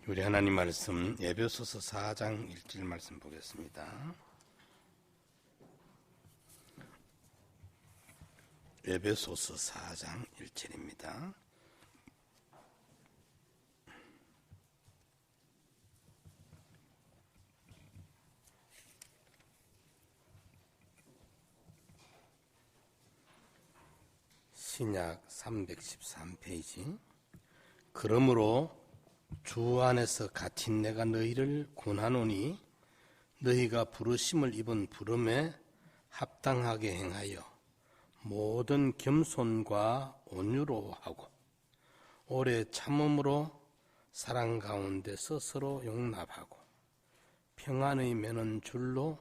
우리 하나님 말씀 에베소서 4장 1절 말씀 보겠습니다. 에베소서 4장 1절입니다. 신약 313페이지. 그러므로 주 안에서 갇힌 내가 너희를 권하노니 너희가 부르심을 입은 부름에 합당하게 행하여 모든 겸손과 온유로 하고 오래 참음으로 사랑 가운데서 서로 용납하고 평안의 매는 줄로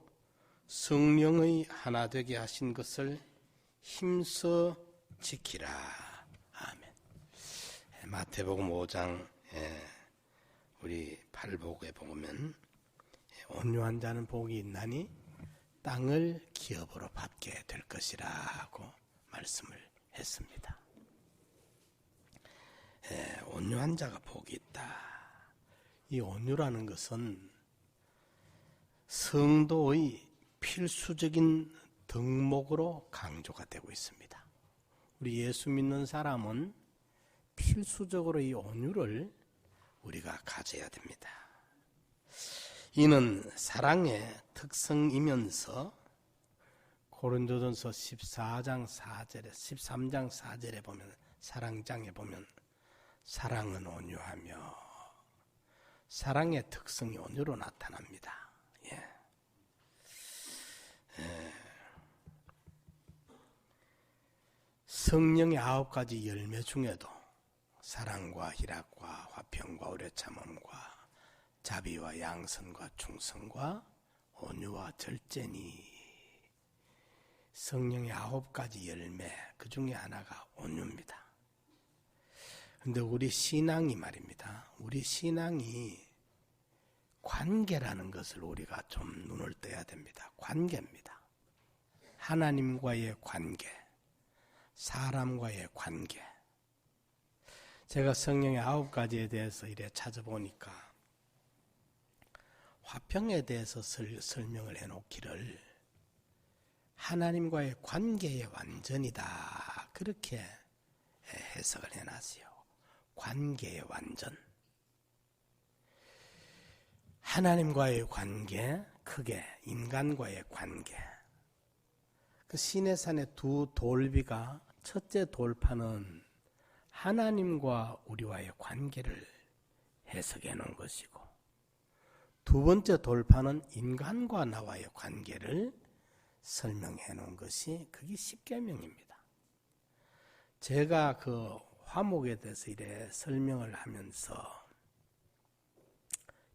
성령의 하나 되게 하신 것을 힘써 지키라. 아멘. 마태복음 5장 우리 팔복에 보면 온유한 자는 복이 있나니 땅을 기업으로 받게 될 것이라고 말씀을 했습니다. 온유한 자가 복이 있다. 이 온유라는 것은 성도의 필수적인 덕목으로 강조가 되고 있습니다. 우리 예수 믿는 사람은 필수적으로 이 온유를 우리가 가져야 됩니다. 이는 사랑의 특성이면서 고린도전서 14장 4절에 13장 4절에 보면 사랑장에 보면 사랑은 온유하며 사랑의 특성이 온유로 나타납니다. 성령의 9가지 열매 중에도 사랑과 희락과 화평과 오래 참음과 자비와 양선과 충성과 온유와 절제니 성령의 9가지 열매 그 중에 하나가 온유입니다. 그런데 우리 신앙이 말입니다. 우리 신앙이 관계라는 것을 우리가 좀 눈을 떠야 됩니다. 관계입니다. 하나님과의 관계, 사람과의 관계. 제가 성령의 9가지에 대해서 이래 찾아보니까 화평에 대해서 설명을 해놓기를 하나님과의 관계의 완전이다. 그렇게 해석을 해놨어요. 관계의 완전. 하나님과의 관계, 크게 인간과의 관계. 그 시내산의 두 돌비가 첫째 돌파는 하나님과 우리와의 관계를 해석해 놓은 것이고 두 번째 돌파는 인간과 나와의 관계를 설명해 놓은 것이 그게 십계명입니다. 제가 그 화목에 대해서 이래 설명을 하면서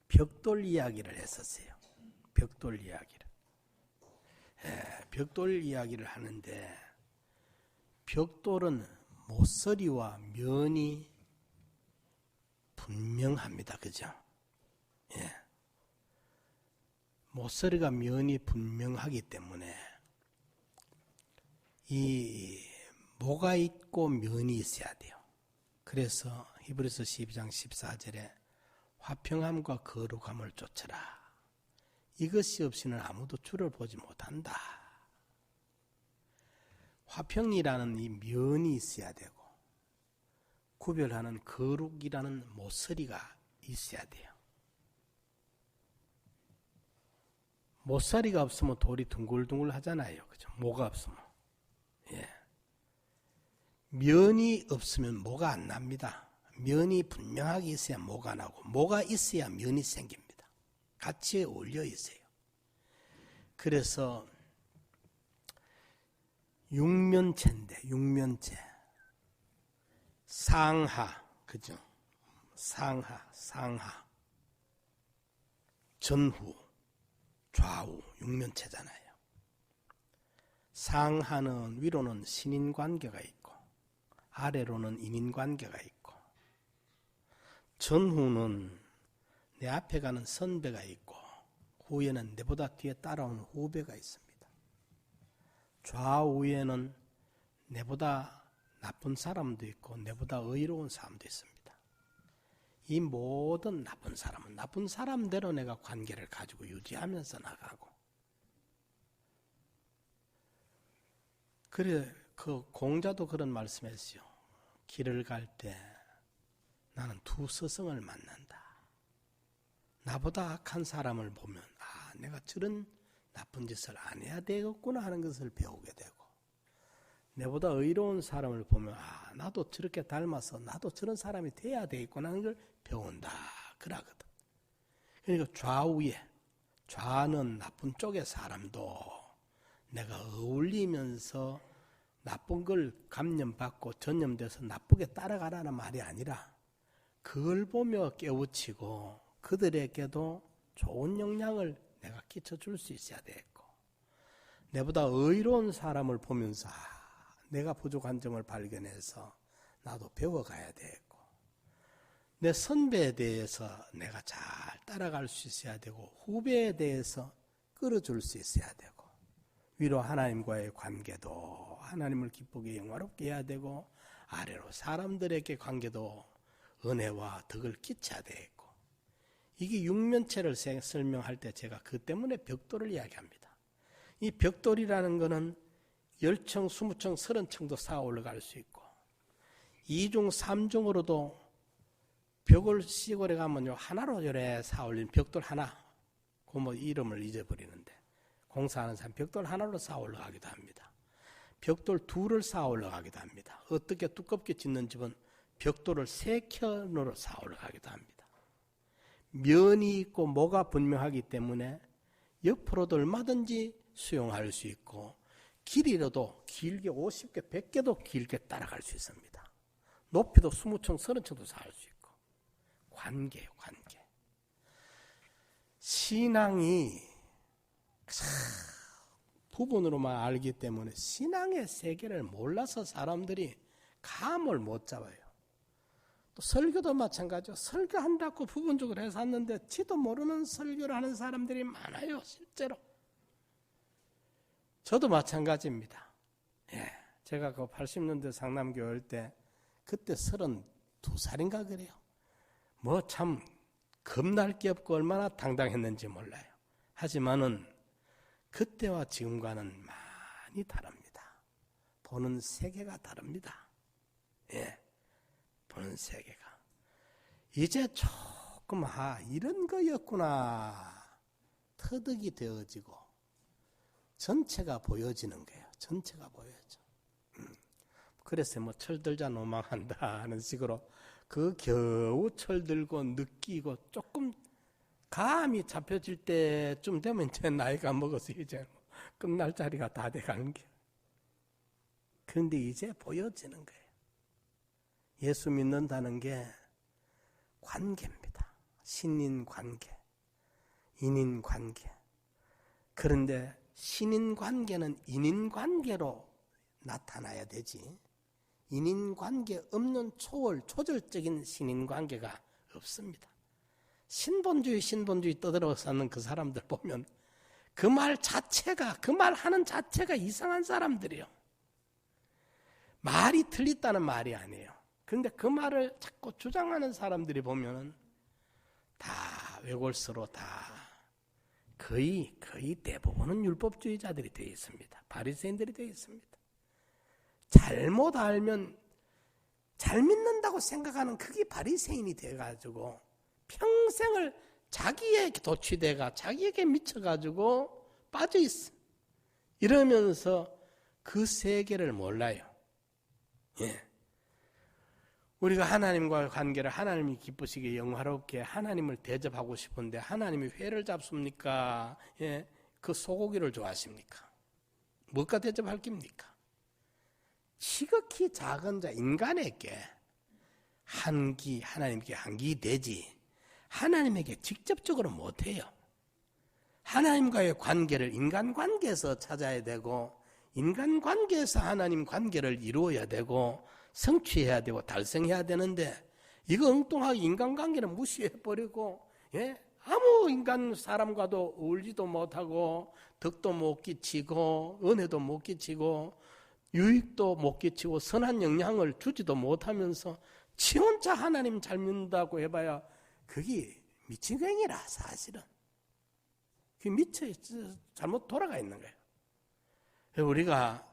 벽돌 이야기를 했었어요. 벽돌 이야기를. 벽돌 이야기를 하는데 벽돌은 모서리와 면이 분명합니다. 그죠? 모서리가 면이 분명하기 때문에 이 모가 있고 면이 있어야 돼요. 그래서 히브리서 12장 14절에 화평함과 거룩함을 쫓으라. 이것이 없이는 아무도 주를 보지 못한다. 화평이라는 이 면이 있어야 되고 구별하는 거룩이라는 모서리가 있어야 돼요. 모서리가 없으면 돌이 둥글둥글 하잖아요. 그죠? 모가 없으면. 면이 없으면 모가 안 납니다. 면이 분명하게 있어야 모가 나고 모가 있어야 면이 생깁니다. 같이 어울려 있어요. 그래서 육면체인데 육면체 상하 그죠? 상하 전후 좌우 육면체잖아요. 상하는 위로는 신인관계가 있고 아래로는 인인관계가 있고 전후는 내 앞에 가는 선배가 있고 후에는 내보다 뒤에 따라오는 후배가 있습니다. 좌우에는 내보다 나쁜 사람도 있고 내보다 의로운 사람도 있습니다. 이 모든 나쁜 사람은 나쁜 사람대로 내가 관계를 가지고 유지하면서 나가고. 그래, 그 공자도 그런 말씀했어요. 길을 갈 때 나는 두 스승을 만난다. 나보다 악한 사람을 보면 내가 저런 나쁜 짓을 안 해야 되겠구나 하는 것을 배우게 되고, 내보다 의로운 사람을 보면 나도 저렇게 닮아서 나도 저런 사람이 돼야 되겠구나 하는 걸 배운다 그러거든. 그러니까 좌는 나쁜 쪽의 사람도 내가 어울리면서 나쁜 걸 감염받고 전염돼서 나쁘게 따라가라는 말이 아니라 그걸 보며 깨우치고 그들에게도 좋은 영향을 내가 끼쳐줄 수 있어야 되겠고, 내보다 의로운 사람을 보면서 내가 부족한 점을 발견해서 나도 배워가야 되겠고, 내 선배에 대해서 내가 잘 따라갈 수 있어야 되고, 후배에 대해서 끌어줄 수 있어야 되고, 위로 하나님과의 관계도 하나님을 기쁘게 영화롭게 해야 되고, 아래로 사람들에게 관계도 은혜와 덕을 끼쳐야 되겠고, 이게 육면체를 설명할 때 제가 그 때문에 벽돌을 이야기합니다. 이 벽돌이라는 거는 10층, 20층, 30층도 쌓아 올라갈 수 있고, 2중, 3중으로도 벽을 시골에 가면요, 하나로 요래 쌓아 올린 벽돌 하나, 그 뭐 이름을 잊어버리는데, 공사하는 사람 벽돌 하나로 쌓아 올라가기도 합니다. 벽돌 둘을 쌓아 올라가기도 합니다. 어떻게 두껍게 짓는 집은 벽돌을 3켠으로 쌓아 올라가기도 합니다. 면이 있고 모가 분명하기 때문에 옆으로도 얼마든지 수용할 수 있고, 길이로도 길게 50개, 100개도 길게 따라갈 수 있습니다. 높이도 20층, 30층도 쌓을 수 있고. 관계예요, 관계. 신앙이 부분으로만 알기 때문에 신앙의 세계를 몰라서 사람들이 감을 못 잡아요. 또 설교도 마찬가지죠. 설교한다고 부분적으로 해서 하는데 지도 모르는 설교를 하는 사람들이 많아요, 실제로. 저도 마찬가지입니다. 제가 그 80년대 상남교회 때 그때 32살인가 그래요. 뭐 참 겁날 게 없고 얼마나 당당했는지 몰라요. 하지만은 그때와 지금과는 많이 다릅니다. 보는 세계가 다릅니다. 보는 세계가. 이제 조금 이런 거였구나 터득이 되어지고 전체가 보여지는 거예요. 전체가 보여져. 그래서 뭐 철들자 노망한다 하는 식으로 그 겨우 철들고 느끼고 조금 감이 잡혀질 때쯤 되면 이제 나이가 먹어서 이제 끝날 자리가 다 돼가는 게. 그런데 이제 보여지는 거예요. 예수 믿는다는 게 관계입니다. 신인 관계, 인인 관계. 그런데 신인 관계는 인인 관계로 나타나야 되지, 인인 관계 없는 초절적인 신인 관계가 없습니다. 신본주의 떠들어 사는 그 사람들 보면 그 말 자체가, 그 말 하는 자체가 이상한 사람들이에요. 말이 틀렸다는 말이 아니에요. 그런데 그 말을 자꾸 주장하는 사람들이 보면은 다 외골수로 다 거의 대부분은 율법주의자들이 되어 있습니다. 바리새인들이 되어 있습니다. 잘못 알면 잘 믿는다고 생각하는 그게 바리새인이 돼가지고 평생을 자기에 도취돼가 자기에게 미쳐가지고 빠져있어. 이러면서 그 세계를 몰라요. 우리가 하나님과의 관계를 하나님이 기쁘시게 영화롭게 하나님을 대접하고 싶은데 하나님이 회를 잡습니까? 그 소고기를 좋아하십니까? 뭐가 대접할 깁니까? 지극히 작은 자 인간에게 하나님께 한기되지 하나님에게 직접적으로 못해요. 하나님과의 관계를 인간관계에서 찾아야 되고 인간관계에서 하나님 관계를 이루어야 되고 성취해야 되고 달성해야 되는데 이거 엉뚱하게 인간관계를 무시해버리고 아무 인간 사람과도 어울리지도 못하고 덕도 못 끼치고 은혜도 못 끼치고 유익도 못 끼치고 선한 영향을 주지도 못하면서 지 혼자 하나님 잘 믿는다고 해봐야 그게 미친갱이라 사실은. 그게 미쳐 잘못 돌아가 있는 거예요. 우리가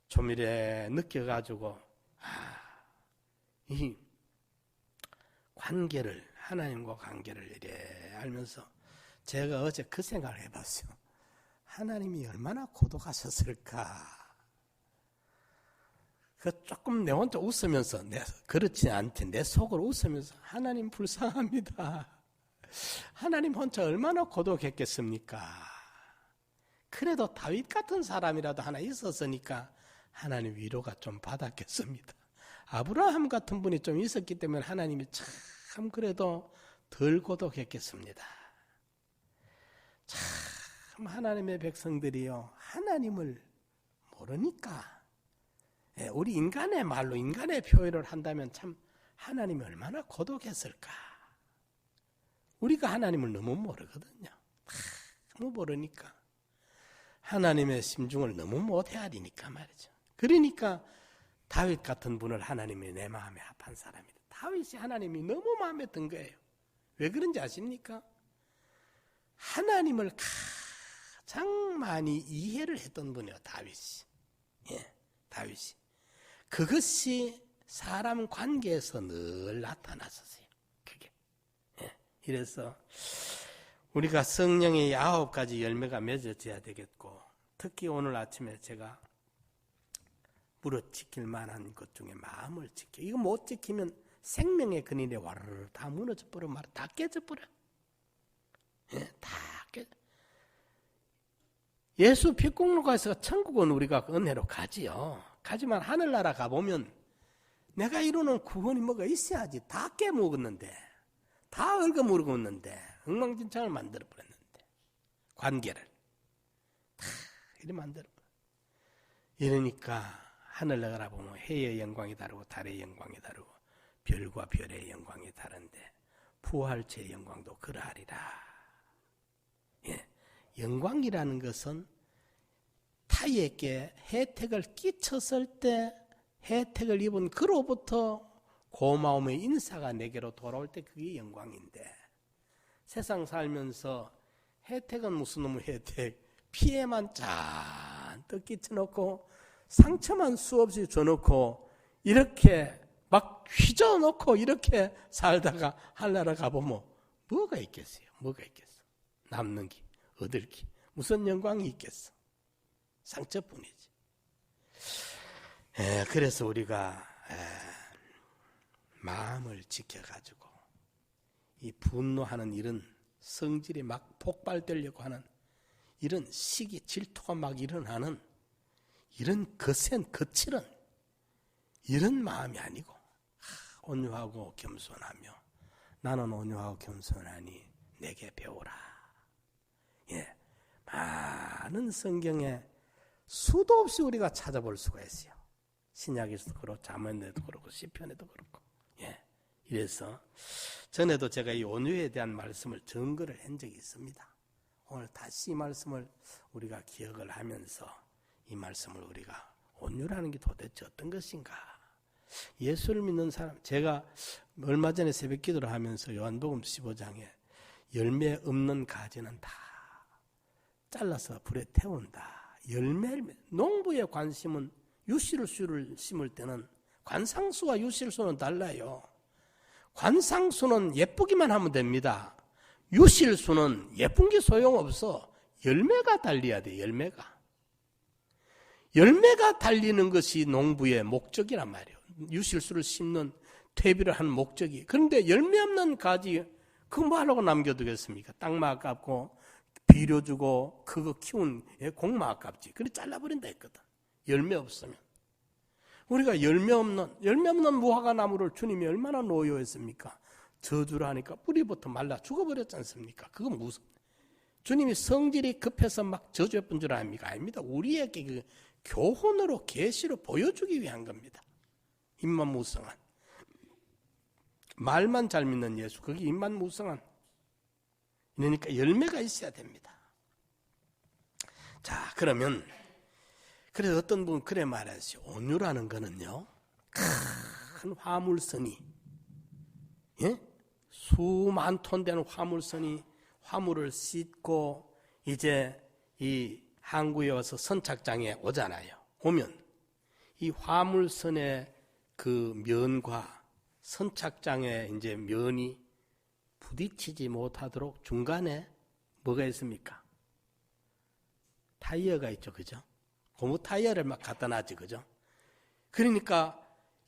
좀 이래 느껴가지고 이 관계를 하나님과 관계를 이래 알면서 제가 어제 그 생각을 해봤어요. 하나님이 얼마나 고독하셨을까. 그 조금 내 혼자 웃으면서 그렇지 않대 내 속으로 웃으면서 하나님 불쌍합니다. 하나님 혼자 얼마나 고독했겠습니까. 그래도 다윗 같은 사람이라도 하나 있었으니까 하나님 위로가 좀 받았겠습니다. 아브라함 같은 분이 좀 있었기 때문에 하나님이 참 그래도 덜 고독했겠습니다. 참 하나님의 백성들이요 하나님을 모르니까 우리 인간의 말로 인간의 표현을 한다면 참 하나님이 얼마나 고독했을까. 우리가 하나님을 너무 모르거든요. 너무 모르니까 하나님의 심중을 너무 못 헤아리니까 말이죠. 그러니까 다윗 같은 분을 하나님이 내 마음에 합한 사람이다. 다윗이 하나님이 너무 마음에 든 거예요. 왜 그런지 아십니까? 하나님을 가장 많이 이해를 했던 분이에요. 다윗이. 다윗이. 그것이 사람 관계에서 늘 나타났었어요. 그게. 이래서 우리가 성령의 9가지 열매가 맺어져야 되겠고, 특히 오늘 아침에 제가 무릇지킬 만한 것 중에 마음을 지켜. 이거 못 지키면 생명의 근인에 와르르 다 무너져 버려 말이야. 다 깨져 버려. 다 깨져. 예수 핏국로가에서 천국은 우리가 은혜로 가지요. 하지만 하늘나라 가보면 내가 이루는 구원이 뭐가 있어야지. 다 깨먹었는데, 다 얽어먹었는데, 엉망진창을 만들어버렸는데, 관계를 다 이렇게 만들어버려. 이러니까 하늘나라 보면 해의 영광이 다르고 달의 영광이 다르고 별과 별의 영광이 다른데 부활체의 영광도 그러하리라. 영광이라는 것은 타인에게 혜택을 끼쳤을 때 혜택을 입은 그로부터 고마움의 인사가 내게로 돌아올 때 그게 영광인데, 세상 살면서 혜택은 무슨 놈의 혜택, 피해만 잔뜩 끼쳐놓고 상처만 수없이 줘놓고 이렇게 막 휘저어놓고 이렇게 살다가 하늘나라 가보면 뭐가 있겠어요? 뭐가 있겠어? 남는 게, 얻을 게 무슨 영광이 있겠어? 상처뿐이지. 그래서 우리가 마음을 지켜가지고 이 분노하는 이런 성질이 막 폭발되려고 하는 이런 시기 질투가 막 일어나는 이런 거센 거칠은 이런 마음이 아니고 온유하고 겸손하며 나는 온유하고 겸손하니 내게 배우라. 많은 성경에 수도 없이 우리가 찾아볼 수가 있어요. 신약에서도 그렇고 잠언에도 그렇고 시편에도 그렇고. 이래서 전에도 제가 이 온유에 대한 말씀을 증거를 한 적이 있습니다. 오늘 다시 이 말씀을 우리가 기억을 하면서 이 말씀을 우리가 온유라는 게 도대체 어떤 것인가. 예수를 믿는 사람, 제가 얼마 전에 새벽 기도를 하면서 요한복음 15장에 열매 없는 가지는 다 잘라서 불에 태운다. 농부의 관심은 유실수를 심을 때는 관상수와 유실수는 달라요. 관상수는 예쁘기만 하면 됩니다. 유실수는 예쁜 게 소용없어. 열매가 달려야 돼. 열매가 달리는 것이 농부의 목적이란 말이에요. 유실수를 심는 퇴비를 하는 목적이. 그런데 열매 없는 가지 그거 뭐 하려고 남겨두겠습니까? 땅만 아깝고 비료 주고 그거 키운 공만 아깝지. 그래 잘라버린다 했거든. 열매 없으면. 우리가 열매 없는 무화과 나무를 주님이 얼마나 노여했습니까? 저주를 하니까 뿌리부터 말라 죽어버렸지 않습니까? 그건 무슨 주님이 성질이 급해서 막 저주했던 줄 아닙니까? 아닙니다. 우리에게 그 교훈으로 계시로 보여주기 위한 겁니다. 입만 무성한 말만 잘 믿는 예수, 그게 입만 무성한. 그러니까 열매가 있어야 됩니다. 자, 그러면 그래서 어떤 분은 그래 말했어요. 온유라는 거는요, 큰 화물선이 수만 톤 되는 화물선이 화물을 싣고 이제 이 항구에 와서 선착장에 오잖아요. 오면 이 화물선의 그 면과 선착장의 이제 면이 부딪히지 못하도록 중간에 뭐가 있습니까? 타이어가 있죠, 그죠? 고무 타이어를 막 갖다 놨지, 그죠? 그러니까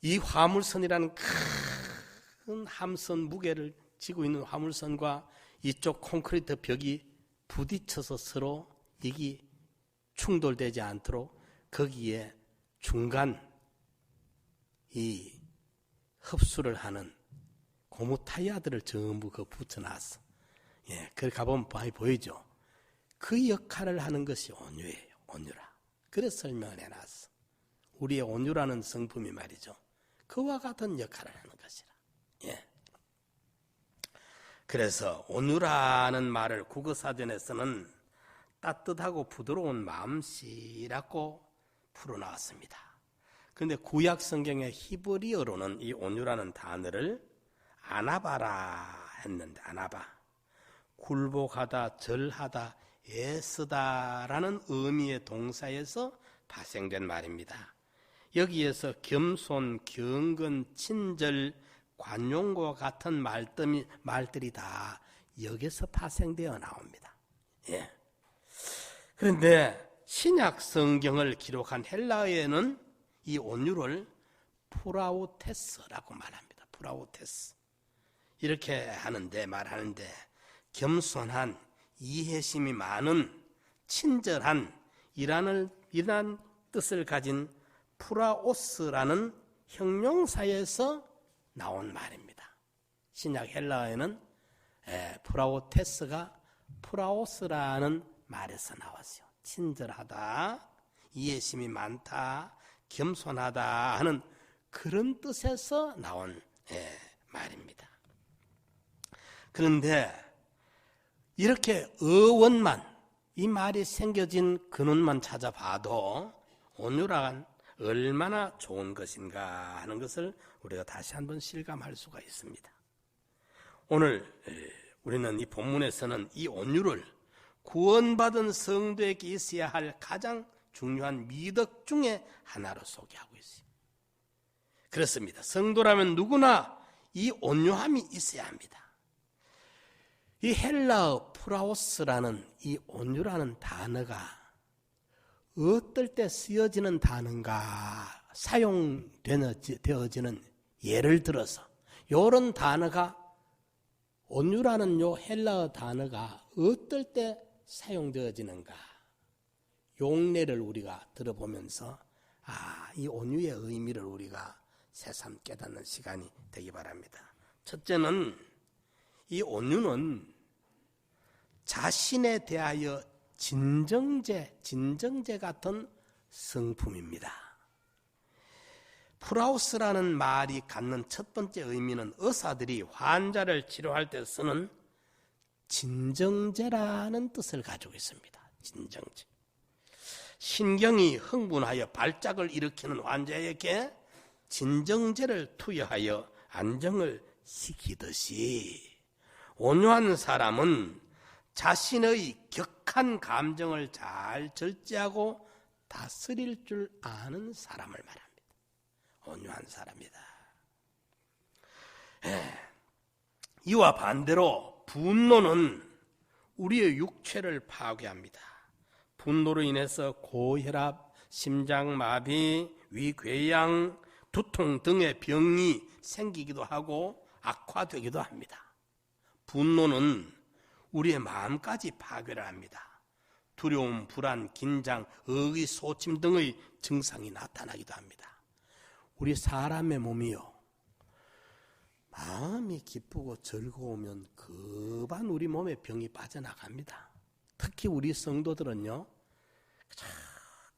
이 화물선이라는 큰 함선 무게를 지고 있는 화물선과 이쪽 콘크리트 벽이 부딪혀서 서로 이게 충돌되지 않도록 거기에 중간 이 흡수를 하는 고무 타이어들을 전부 붙여놨어. 예, 그걸 가보면 많이 보이죠. 그 역할을 하는 것이 온유예요. 온유라. 그래서 설명을 해놨어. 우리의 온유라는 성품이 말이죠. 그와 같은 역할을 하는 것이라. 예. 그래서 온유라는 말을 국어사전에서는 따뜻하고 부드러운 마음씨라고 풀어나왔습니다. 그런데 구약 성경의 히브리어로는 이 온유라는 단어를 아나바라 했는데, 아나바, 굴복하다, 절하다, 애쓰다라는 의미의 동사에서 파생된 말입니다. 여기에서 겸손, 경건, 친절, 관용과 같은 말들이 다 여기서 파생되어 나옵니다. 예. 그런데 신약 성경을 기록한 헬라어에는 이 온유를 프라우테스라고 말합니다. 프라우테스. 이렇게 말하는데 겸손한, 이해심이 많은, 친절한 이란 뜻을 가진 프라오스라는 형용사에서 나온 말입니다. 신약 헬라어에는 프라오테스가 프라오스라는 말에서 나왔어요. 친절하다, 이해심이 많다, 겸손하다 하는 그런 뜻에서 나온 말입니다. 그런데 이렇게 어원만, 이 말이 생겨진 근원만 찾아봐도 온유란 얼마나 좋은 것인가 하는 것을 우리가 다시 한번 실감할 수가 있습니다. 오늘 우리는 이 본문에서는 이 온유를 구원받은 성도에게 있어야 할 가장 중요한 미덕 중에 하나로 소개하고 있어요. 그렇습니다. 성도라면 누구나 이 온유함이 있어야 합니다. 이 헬라어 프라오스라는 이 온유라는 단어가 어떨 때 쓰여지는 단어인가, 사용되어지는 예를 들어서 이런 단어가, 온유라는 요 헬라어 단어가 어떨 때 사용되어지는가, 용례를 우리가 들어보면서 이 온유의 의미를 우리가 새삼 깨닫는 시간이 되기 바랍니다. 첫째는 이 온유는 자신에 대하여 진정제 같은 성품입니다. 프라우스라는 말이 갖는 첫 번째 의미는 의사들이 환자를 치료할 때 쓰는 진정제라는 뜻을 가지고 있습니다. 진정제. 신경이 흥분하여 발작을 일으키는 환자에게 진정제를 투여하여 안정을 시키듯이 온유한 사람은 자신의 격한 감정을 잘 절제하고 다스릴 줄 아는 사람을 말합니다. 온유한 사람이다. 이와 반대로 분노는 우리의 육체를 파괴합니다. 분노로 인해서 고혈압, 심장마비, 위궤양, 두통 등의 병이 생기기도 하고 악화되기도 합니다. 분노는 우리의 마음까지 파괴를 합니다. 두려움, 불안, 긴장, 의기소침 등의 증상이 나타나기도 합니다. 우리 사람의 몸이요, 마음이 기쁘고 즐거우면 급한 우리 몸에 병이 빠져나갑니다. 특히 우리 성도들은요,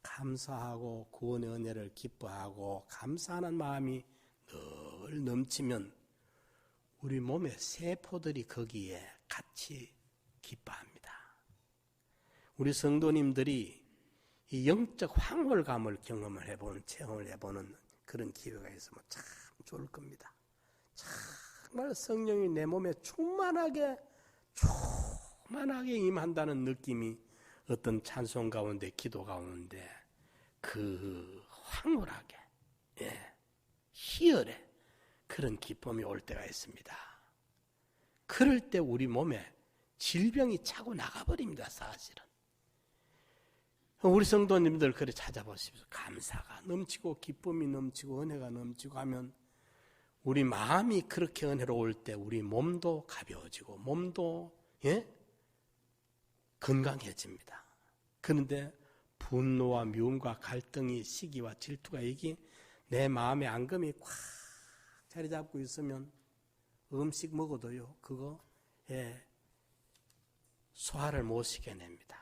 감사하고 구원의 은혜를 기뻐하고 감사하는 마음이 늘 넘치면 우리 몸의 세포들이 거기에 같이 기뻐합니다. 우리 성도님들이 이 영적 황홀감을 경험을 해보는, 체험을 해보는 그런 기회가 있으면 참 좋을 겁니다. 참 정말 성령이 내 몸에 충만하게 임한다는 느낌이 어떤 찬송 가운데, 기도 가운데 그 황홀하게, 희열의 그런 기쁨이 올 때가 있습니다. 그럴 때 우리 몸에 질병이 차고 나가버립니다. 사실은. 우리 성도님들 그래 찾아보십시오. 감사가 넘치고 기쁨이 넘치고 은혜가 넘치고 하면 우리 마음이 그렇게 은혜로울 때 우리 몸도 가벼워지고 몸도 건강해집니다. 그런데 분노와 미움과 갈등이, 시기와 질투가 이게 내 마음의 앙금이 꽉 자리 잡고 있으면 음식 먹어도요, 그거 소화를 못 시켜냅니다.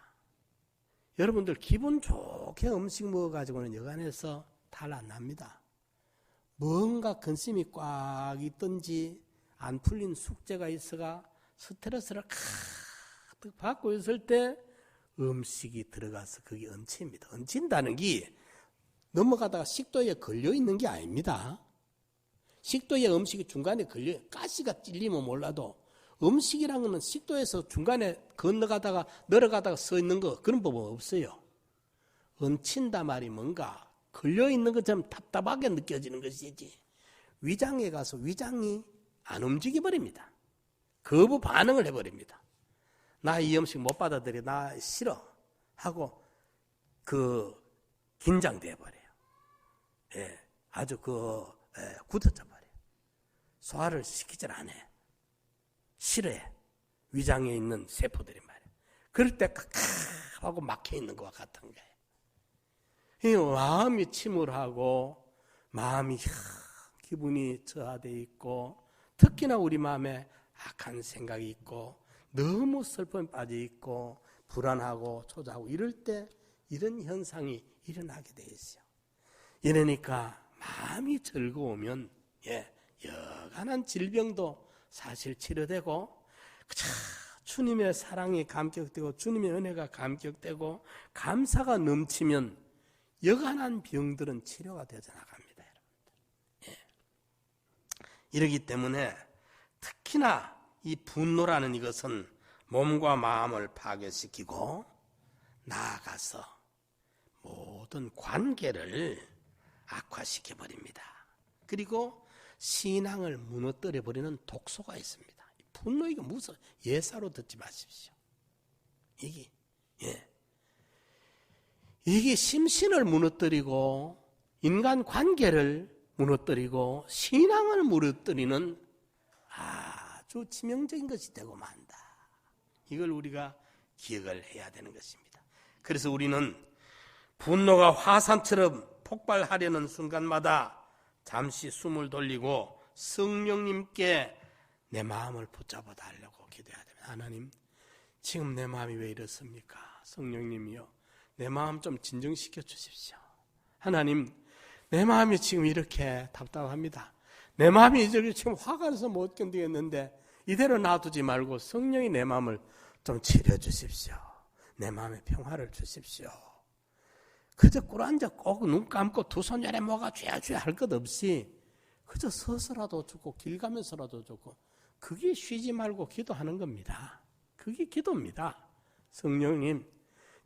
여러분들 기분 좋게 음식 먹어가지고는 여간에서 탈 안 납니다. 뭔가 근심이 꽉 있든지 안 풀린 숙제가 있어가 스트레스를 가득 받고 있을 때 음식이 들어가서 그게 얹힙니다. 얹힌다는 게 넘어가다가 식도에 걸려있는 게 아닙니다. 식도에 음식이 중간에 걸려, 가시가 찔리면 몰라도 음식이란 거는 식도에서 중간에 건너가다가 내려가다가 서 있는 거, 그런 법은 없어요. 얹힌다 말이 뭔가 걸려있는 것처럼 답답하게 느껴지는 것이지, 위장에 가서 위장이 안 움직여 버립니다. 거부 반응을 해버립니다. 나 이 음식 못 받아들여, 나 싫어 하고 긴장돼 버려요. 아주 굳어져 버려요. 소화를 시키질 않아. 싫어해. 위장에 있는 세포들이 말이에요. 그럴 때 하고 막혀 있는 것과 같은 거예요. 마음이 침울하고 마음이 기분이 저하되어 있고, 특히나 우리 마음에 악한 생각이 있고 너무 슬픔에 빠져 있고 불안하고 초조하고 이럴 때 이런 현상이 일어나게 돼 있어요. 이러니까 마음이 즐거우면 여간한 질병도 사실 치료되고, 주님의 사랑이 감격되고 주님의 은혜가 감격되고 감사가 넘치면 여간한 병들은 치료가 되어 나갑니다. 여러분들. 이러기 때문에 특히나 이 분노라는 이것은 몸과 마음을 파괴시키고 나아가서 모든 관계를 악화시켜버립니다. 그리고 신앙을 무너뜨려버리는 독소가 있습니다. 분노 이거 무슨 예사로 듣지 마십시오. 이게 심신을 무너뜨리고 인간 관계를 무너뜨리고 신앙을 무너뜨리는 아주 치명적인 것이 되고 만다. 이걸 우리가 기억을 해야 되는 것입니다. 그래서 우리는 분노가 화산처럼 폭발하려는 순간마다 잠시 숨을 돌리고 성령님께 내 마음을 붙잡아 달라고 기도해야 됩니다. 하나님, 지금 내 마음이 왜 이렇습니까? 성령님이요, 내 마음 좀 진정시켜 주십시오. 하나님, 내 마음이 지금 이렇게 답답합니다. 내 마음이 지금 화가 나서 못 견디겠는데 이대로 놔두지 말고 성령이 내 마음을 좀 치료 주십시오. 내 마음에 평화를 주십시오. 그저 꿇어앉아 꼭 눈 감고 두 손 열에 뭐가 쥐야쥐야 할 것 없이 그저 서서라도 좋고 길 가면서라도 좋고, 그게 쉬지 말고 기도하는 겁니다. 그게 기도입니다. 성령님,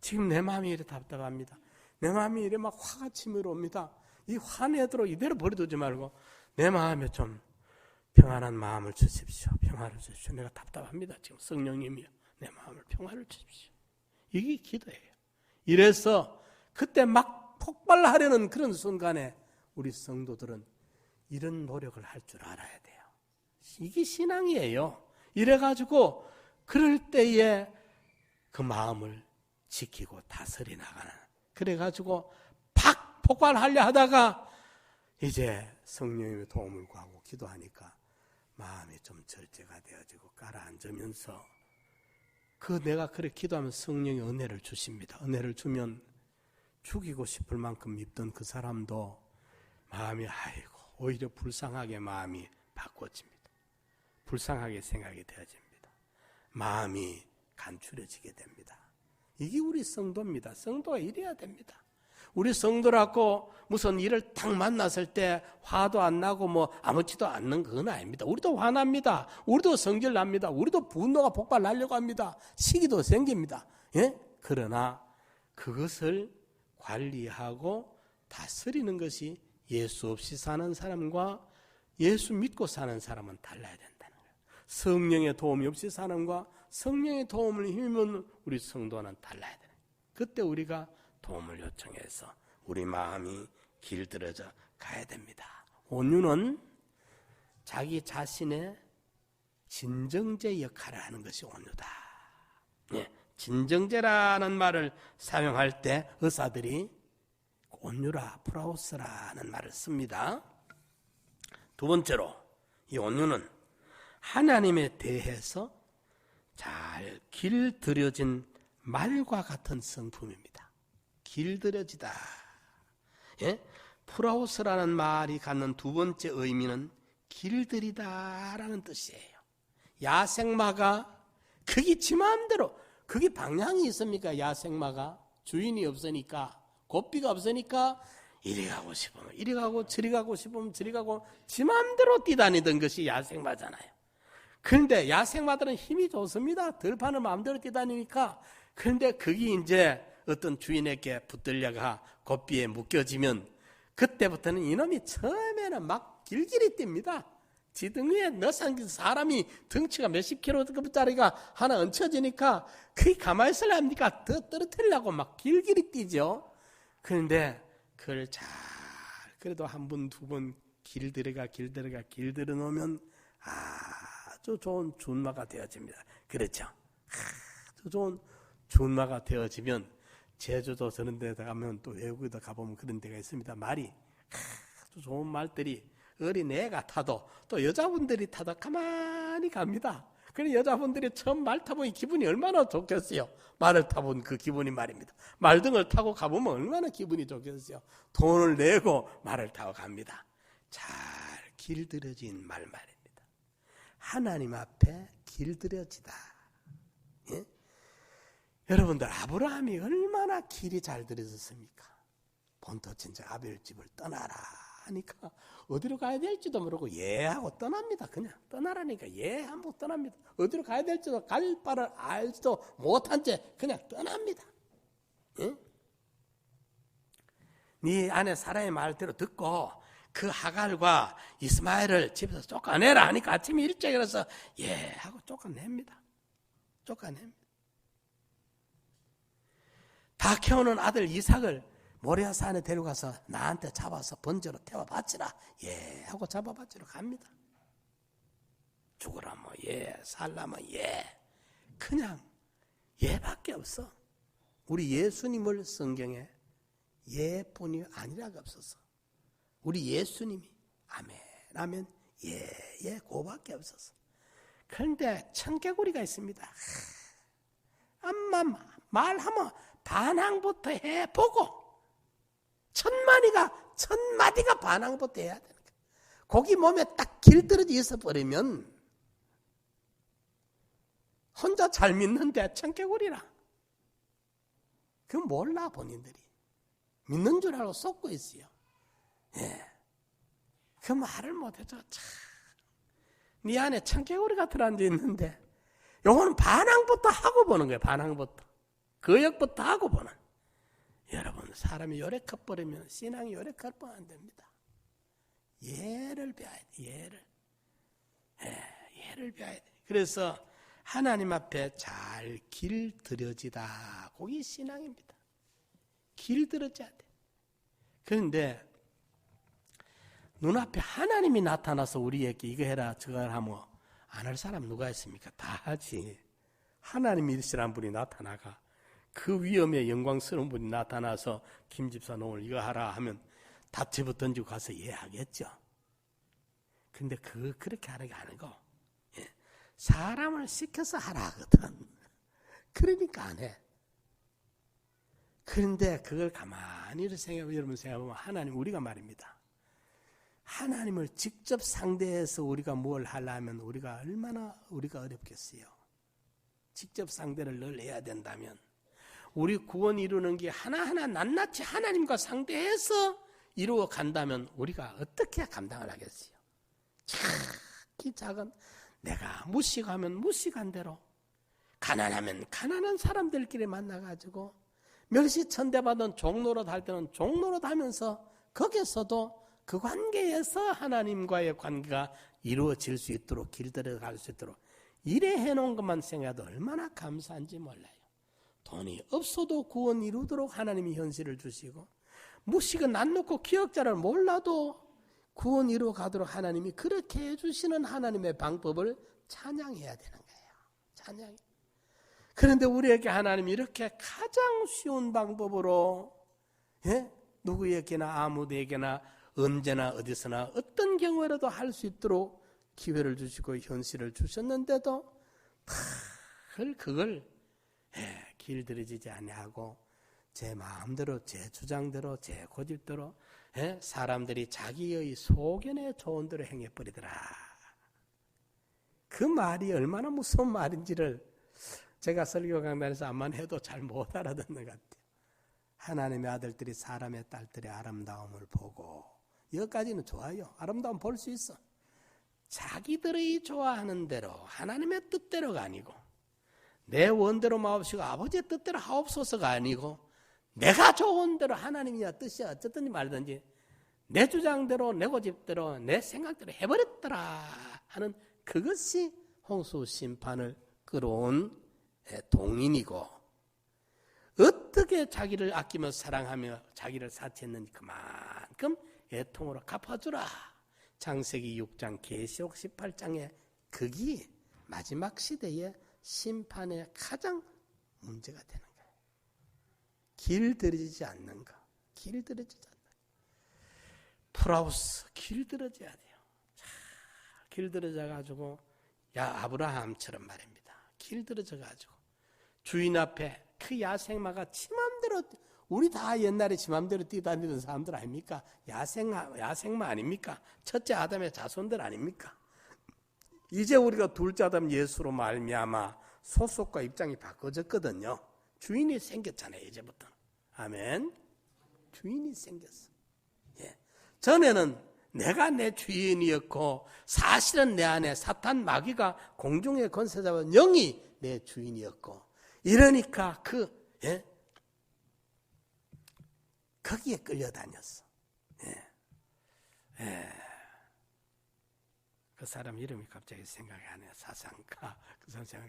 지금 내 마음이 이래 답답합니다. 내 마음이 이래 막 화가 치밀어 옵니다. 이 화내도록 이대로 버려두지 말고 내 마음에 좀 평안한 마음을 주십시오. 평화를 주십시오. 내가 답답합니다. 지금 성령님이요, 내 마음을 평화를 주십시오. 이게 기도예요. 이래서 그때 막 폭발하려는 그런 순간에 우리 성도들은 이런 노력을 할 줄 알아야 돼요. 이게 신앙이에요. 이래가지고 그럴 때에 그 마음을 지키고 다스려 나가는, 그래가지고 팍 폭발하려 하다가 이제 성령님의 도움을 구하고 기도하니까 마음이 좀 절제가 되어지고 가라앉으면서 내가 그렇게 기도하면 성령이 은혜를 주십니다. 은혜를 주면 죽이고 싶을 만큼 밉던 그 사람도 마음이 오히려 불쌍하게 마음이 바꿔집니다. 불쌍하게 생각이 되어집니다. 마음이 간추려지게 됩니다. 이게 우리 성도입니다. 성도가 이래야 됩니다. 우리 성도라고 무슨 일을 딱 만났을 때 화도 안 나고 뭐 아무렇지도 않는 그건 아닙니다. 우리도 화납니다. 우리도 성질 납니다. 우리도 분노가 폭발하려고 합니다. 시기도 생깁니다. 예? 그러나 그것을 관리하고 다스리는 것이 예수 없이 사는 사람과 예수 믿고 사는 사람은 달라야 된다는 거예요. 성령의 도움이 없이 사는 사람과 성령의 도움을 힘입는 우리 성도는 달라야 돼요. 그때 우리가 도움을 요청해서 우리 마음이 길들여져 가야 됩니다. 온유는 자기 자신의 진정제 역할을 하는 것이 온유다. 예, 진정제라는 말을 사용할 때 의사들이 온유라, 프라우스라는 말을 씁니다. 두 번째로 이 온유는 하나님에 대해서 잘 길들여진 말과 같은 성품입니다. 길들여지다. 예? 프라우스라는 말이 갖는 두 번째 의미는 길들이다라는 뜻이에요. 야생마가 그게 지 마음대로, 그게 방향이 있습니까? 야생마가 주인이 없으니까, 고삐가 없으니까 이리 가고 싶으면 이리 가고 저리 가고 싶으면 저리 가고 지 마음대로 뛰다니던 것이 야생마잖아요. 그런데 야생마들은 힘이 좋습니다. 들판을 마음대로 뛰다니니까. 그런데 그게 이제 어떤 주인에게 붙들려가 고삐에 묶여지면 그때부터는 이놈이 처음에는 막 길길이 뜁니다. 지등위에 너상 사람이 덩치가 몇십 킬로짜리가 하나 얹혀지니까 그게 가만히 있으려니까 더 떨어뜨리려고 막 길길이 뛰죠. 그런데 그걸 잘 그래도 한 번, 두 번 길들여 놓으면 아주 좋은 준마가 되어집니다. 그렇죠? 아주 좋은 준마가 되어지면 제주도 저런 데 가면 또 외국에도 가보면 그런 데가 있습니다. 말이 아주 좋은 말들이 어린애가 타도 또 여자분들이 타도 가만히 갑니다. 그래서 여자분들이 처음 말 타보니 기분이 얼마나 좋겠어요. 말을 타본 그 기분이 말입니다. 말등을 타고 가보면 얼마나 기분이 좋겠어요. 돈을 내고 말을 타고 갑니다. 잘 길들여진 말입니다. 하나님 앞에 길들여지다. 예? 여러분들 아브라함이 얼마나 길이 잘 들여졌습니까? 본토 친척 아벨 집을 떠나라 하니까 어디로 가야 될지도 모르고 예 하고 떠납니다. 그냥 떠나라니까 예 하고 떠납니다. 어디로 가야 될지도 갈 바를 알지도 못한 채 그냥 떠납니다. 예? 네 아내 사라의 말대로 듣고 그 하갈과 이스마엘을 집에서 쫓아내라 하니까 아침에 일찍 일어나서 예 하고 쫓아냅니다. 다 키우는 아들 이삭을 모리아산에 데려가서 나한테 잡아서 번제로 태워 바치라. 예 하고 잡아 바치러 갑니다. 죽으라면 예, 살라면 예. 그냥 예밖에 없어. 우리 예수님을 성경에 예뿐이 아니라가 없었어. 우리 예수님이 아멘 하면 예 그거밖에 없었어. 그런데 청개구리가 있습니다. 암만 말하면 반항부터 해보고 첫 마디가 반항부터 해야 되는 거야. 거기 몸에 딱 길들여져 있어버리면 혼자 잘 믿는데 청개구리라. 그건 몰라 본인들이. 믿는 줄 알고 속고 있어요. 예. 그 말을 못해줘. 참. 네 안에 청개구리가 들어앉아 있는데 요거는 반항부터 하고 보는 거예요. 반항부터. 거역부터 하고 보는. 여러분 사람이 요래 커버리면 신앙이 요래 커버면 안 됩니다. 예를 배워야 돼. 예를 배워야 돼. 그래서 하나님 앞에 잘 길들여지다. 그게 신앙입니다. 길들여져야 돼. 그런데 눈앞에 하나님이 나타나서 우리에게 이거 해라 저거 해라 하면 안 할 사람 누가 있습니까? 다 하지. 하나님이시라는 분이 나타나가 그 위엄에 영광스러운 분이 나타나서 김 집사 오늘 이거 하라 하면 다 집어 던지고 가서 예 하겠죠. 근데 그렇게 하는 게 아니고 예. 사람을 시켜서 하라 하거든. 그러니까 안 해. 그런데 그걸 가만히 여러분 생각해보면 하나님 우리가 말입니다. 하나님을 직접 상대해서 우리가 뭘 하려면 우리가 얼마나 어렵겠어요. 직접 상대를 늘 해야 된다면 우리 구원 이루는 게 하나하나 낱낱이 하나님과 상대해서 이루어 간다면 우리가 어떻게 감당을 하겠어요? 작기 작은 내가 무식하면 무식한 대로, 가난하면 가난한 사람들끼리 만나가지고 멸시천대받은 종노릇 할 때는 종노릇 하면서 거기서도 그 관계에서 하나님과의 관계가 이루어질 수 있도록 길들여갈 수 있도록 이래 해놓은 것만 생각해도 얼마나 감사한지 몰라요. 돈이 없어도 구원 이루도록 하나님이 현실을 주시고, 무식은 안 놓고 기억자를 몰라도 구원 이루어 가도록 하나님이 그렇게 해주시는 하나님의 방법을 찬양해야 되는 거예요. 찬양. 그런데 우리에게 하나님이 이렇게 가장 쉬운 방법으로, 누구에게나 아무데에게나 언제나 어디서나 어떤 경우에라도 할 수 있도록 기회를 주시고 현실을 주셨는데도 그걸 길들여지지 아니하고 제 마음대로, 제 주장대로, 제 고집대로 사람들이 자기의 소견에 좋은 대로 행해버리더라. 그 말이 얼마나 무서운 말인지를 제가 설교 강단에서 암만 해도 잘 못 알아듣는 것 같아요. 하나님의 아들들이 사람의 딸들의 아름다움을 보고, 여기까지는 좋아요. 아름다움 볼 수 있어. 자기들이 좋아하는 대로, 하나님의 뜻대로가 아니고, 내 원대로 마옵시고 아버지의 뜻대로 하옵소서가 아니고, 내가 좋은 대로 하나님이야 뜻이 어쨌든지 말든지 내 주장대로, 내 고집대로, 내 생각대로 해버렸더라 하는 그것이 홍수 심판을 끌어온 동인이고, 어떻게 자기를 아끼며 사랑하며 자기를 사치했는지 그만큼 애통으로 갚아주라. 창세기 6장, 계시록 18장의 그게 마지막 시대의 심판의 가장 문제가 되는 거예요. 길들이지 않는 거. 길들이지 않는 거. 프라우스, 길들여져야 돼요. 잘 길들여져가지고, 아브라함처럼 말입니다. 길들여져가지고 주인 앞에 그 야생마가 지 맘대로, 우리 다 옛날에 지 맘대로 뛰다니던 사람들 아닙니까? 야생마 아닙니까? 첫째 아담의 자손들 아닙니까? 이제 우리가 둘째 아담 예수로 말미암아 소속과 입장이 바꿔졌거든요. 주인이 생겼잖아요, 이제부터. 아멘. 주인이 생겼어. 전에는 내가 내 주인이었고, 사실은 내 안에 사탄 마귀가 공중의 권세 잡은 영이 내 주인이었고, 이러니까 거기에 끌려다녔어. 그 사람 이름이 갑자기 생각이 안 나요. 사상가.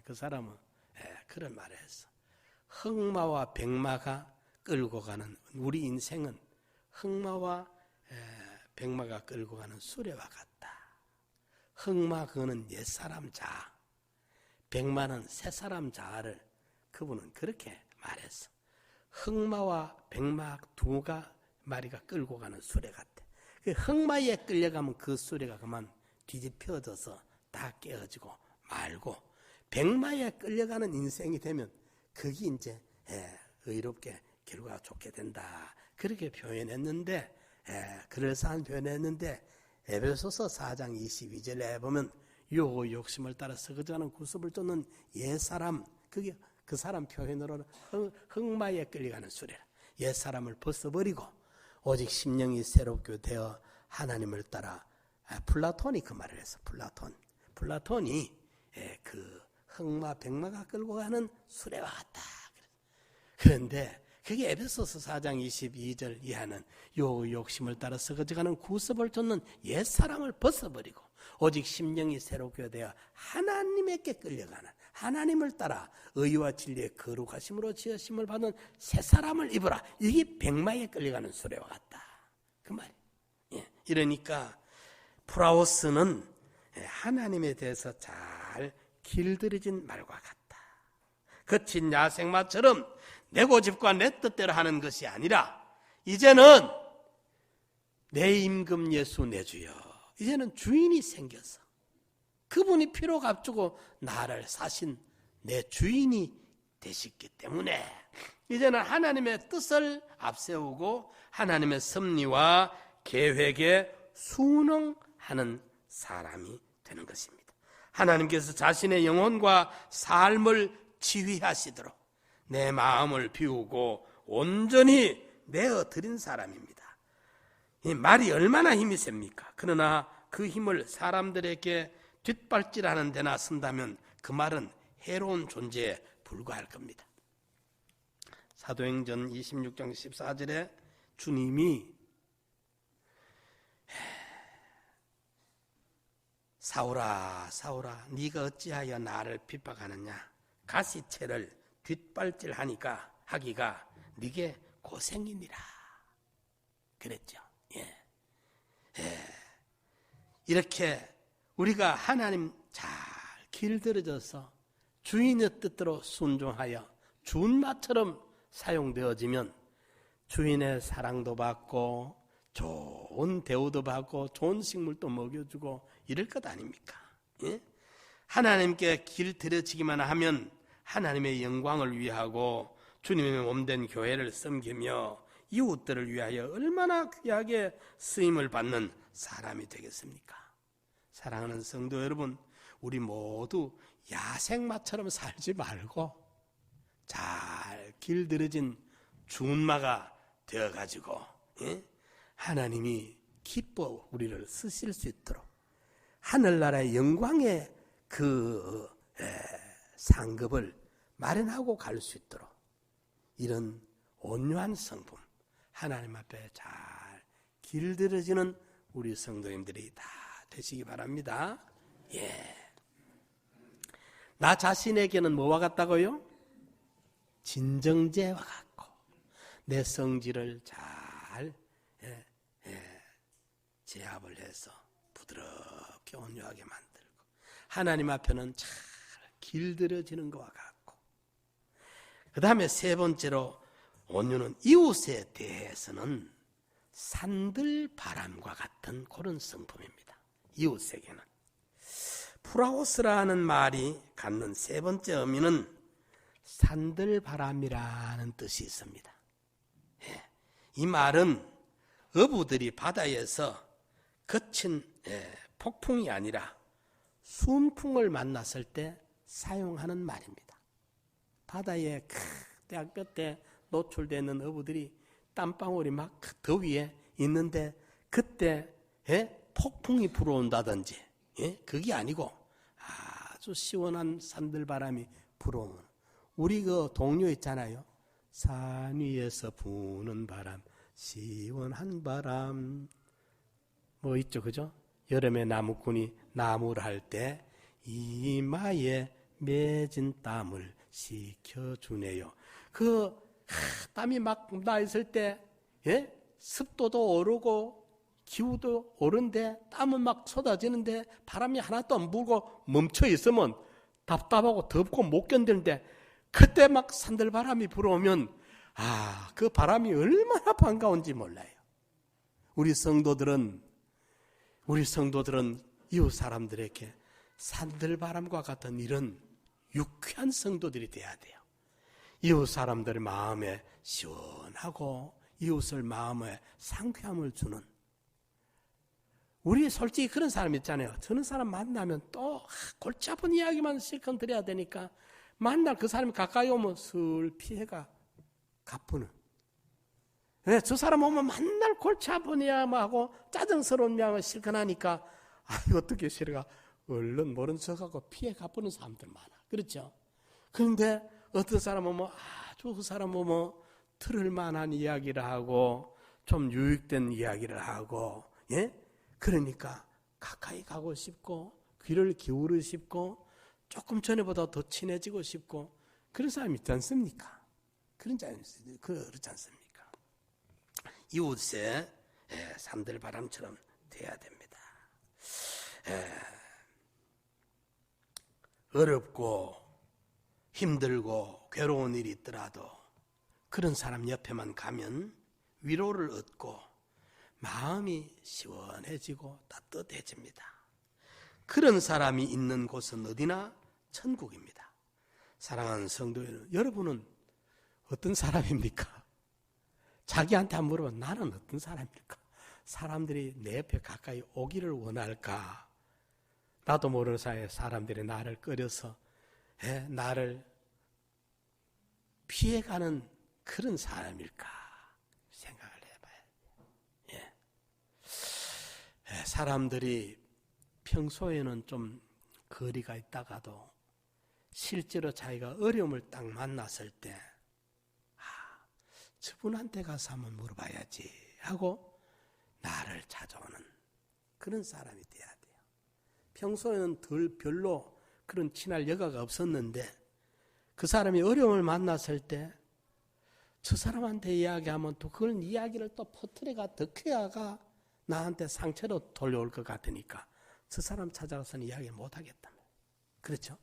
그 사람은 그런 말을 했어. 흑마와 백마가 끌고 가는, 우리 인생은 흑마와 백마가 끌고 가는 수레와 같다. 흑마 그거는 옛사람 자아, 백마는 새사람 자아를 그분은 그렇게 말했어. 흑마와 백마 두 마리가 끌고 가는 수레 같아. 그 흑마에 끌려가면 그 수레가 그만 뒤집혀져서 다 깨어지고 말고, 백마에 끌려가는 인생이 되면 그게 이제 의롭게 결과가 좋게 된다. 그렇게 표현했는데, 그럴싸한 표현했는데, 에베소서 4장 22절에 보면 욕심을 따라 서거지하는 구습을 쫓는 옛사람, 그게 그 사람 표현으로는 흑마에 끌려가는 수레라. 옛사람을 벗어버리고 오직 심령이 새롭게 되어 하나님을 따라, 플라톤이 그 말을 했어. 플라톤이 그 흑마 백마가 끌고 가는 수레와 같다. 그런데 그게 에베소서 4장 22절 이하는 욕심을 따라 서거지가는 구습을 쫓는 옛사람을 벗어버리고 오직 심령이 새롭게 되어 하나님에게 끌려가는, 하나님을 따라 의와 진리의 거룩하심으로 지으심을 받은 새 사람을 입으라. 이게 백마에 끌려가는 수레와 같다. 그 말이에요. 이러니까 프라우스는 하나님에 대해서 잘 길들여진 말과 같다. 거친 야생마처럼 내 고집과 내 뜻대로 하는 것이 아니라, 이제는 내 임금 예수 내 주여, 이제는 주인이 생겨서 그분이 피로 값주고 나를 사신 내 주인이 되셨기 때문에 이제는 하나님의 뜻을 앞세우고 하나님의 섭리와 계획에 순응하는 사람이 되는 것입니다. 하나님께서 자신의 영혼과 삶을 지휘하시도록 내 마음을 비우고 온전히 내어드린 사람입니다. 이 말이 얼마나 힘이 셉니까? 그러나 그 힘을 사람들에게 뒷발질하는 데나 쓴다면 그 말은 해로운 존재에 불과할 겁니다. 사도행전 26장 14절에 주님이 사울아 사울아 네가 어찌하여 나를 핍박하느냐, 가시채를 뒷발질하니까 하기가 네게 고생이니라 그랬죠. 이렇게 우리가 하나님 잘 길들여져서 주인의 뜻대로 순종하여 준마처럼 사용되어지면 주인의 사랑도 받고 좋은 대우도 받고 좋은 식물도 먹여주고 이럴 것 아닙니까? 하나님께 길들여지기만 하면 하나님의 영광을 위하고 주님의 몸된 교회를 섬기며 이웃들을 위하여 얼마나 귀하게 쓰임을 받는 사람이 되겠습니까? 사랑하는 성도 여러분, 우리 모두 야생마처럼 살지 말고 잘 길들여진 준마가 되어가지고 하나님이 기뻐 우리를 쓰실 수 있도록 하늘나라의 영광의 그 상급을 마련하고 갈 수 있도록 이런 온유한 성품, 하나님 앞에 잘 길들여지는 우리 성도님들이 다 되시기 바랍니다. 나 자신에게는 뭐와 같다고요? 진정제와 같고 내 성질을 잘 제압을 해서 부드럽게 온유하게 만들고 하나님 앞에는 잘 길들여지는 것과 같고, 그 다음에 세 번째로 온유는 이웃에 대해서는 산들바람과 같은 그런 성품입니다. 이웃에게는 프라오스라는 말이 갖는 세 번째 의미는 산들바람이라는 뜻이 있습니다. 이 말은 어부들이 바다에서 거친 폭풍이 아니라 순풍을 만났을 때 사용하는 말입니다. 바다의 큰 끝에 노출되는 어부들이 땀방울이 막 더위에 있는데 그때 폭풍이 불어온다든지 그게 아니고 아주 시원한 산들바람이 불어오는, 우리 그 동요 있잖아요. 산 위에서 부는 바람 시원한 바람 뭐 있죠, 그죠? 여름에 나무꾼이 나무를 할 때 이마에 맺은 땀을 식혀주네요. 그 땀이 막 나 있을 때 습도도 오르고 기후도 오른데 땀은 막 쏟아지는데 바람이 하나도 안 불고 멈춰 있으면 답답하고 덥고 못 견디는데 그때 막 산들바람이 불어오면 그 바람이 얼마나 반가운지 몰라요. 우리 성도들은 이웃 사람들에게 산들바람과 같은 이런 유쾌한 성도들이 돼야 돼요. 이웃 사람들의 마음에 시원하고 이웃을 마음에 상쾌함을 주는, 우리 솔직히 그런 사람 있잖아요. 저런 사람 만나면 또 골치 아픈 이야기만 실컷 드려야 되니까 만날 그 사람이 가까이 오면 슬 피해가 가쁘는. 저 사람 오면 맨날 골치 아픈 이야기만 하고 짜증스러운 이야기만 실컷 하니까 어떻게 싫어가 얼른 모른 척하고 피해 가쁘는 사람들 많아. 그렇죠? 그런데 어떤 사람 오면 아주 그 사람 오면 들을 만한 이야기를 하고 좀 유익된 이야기를 하고 그러니까 가까이 가고 싶고 귀를 기울이고 싶고 조금 전에보다 더 친해지고 싶고 그런 사람이 있지 않습니까? 그렇지 않습니까? 이웃에 산들바람처럼 돼야 됩니다. 어렵고 힘들고 괴로운 일이 있더라도 그런 사람 옆에만 가면 위로를 얻고 마음이 시원해지고 따뜻해집니다. 그런 사람이 있는 곳은 어디나 천국입니다. 사랑하는 성도 여러분, 여러분은 어떤 사람입니까? 자기한테 한번 물어보면 나는 어떤 사람일까? 사람들이 내 옆에 가까이 오기를 원할까? 나도 모르는 사이에 사람들이 나를 끌어서 나를 피해가는 그런 사람일까 생각을 해봐야 돼요. 예. 사람들이 평소에는 좀 거리가 있다가도 실제로 자기가 어려움을 딱 만났을 때 저분한테 가서 한번 물어봐야지 하고 나를 찾아오는 그런 사람이 돼야 돼요. 평소에는 별로 그런 친할 여가가 없었는데 그 사람이 어려움을 만났을 때 저 사람한테 이야기하면 또 그런 이야기를 또 퍼뜨려가 덕해야가 나한테 상처로 돌려올 것 같으니까 저 사람 찾아가서는 이야기를 못하겠다. 그렇죠?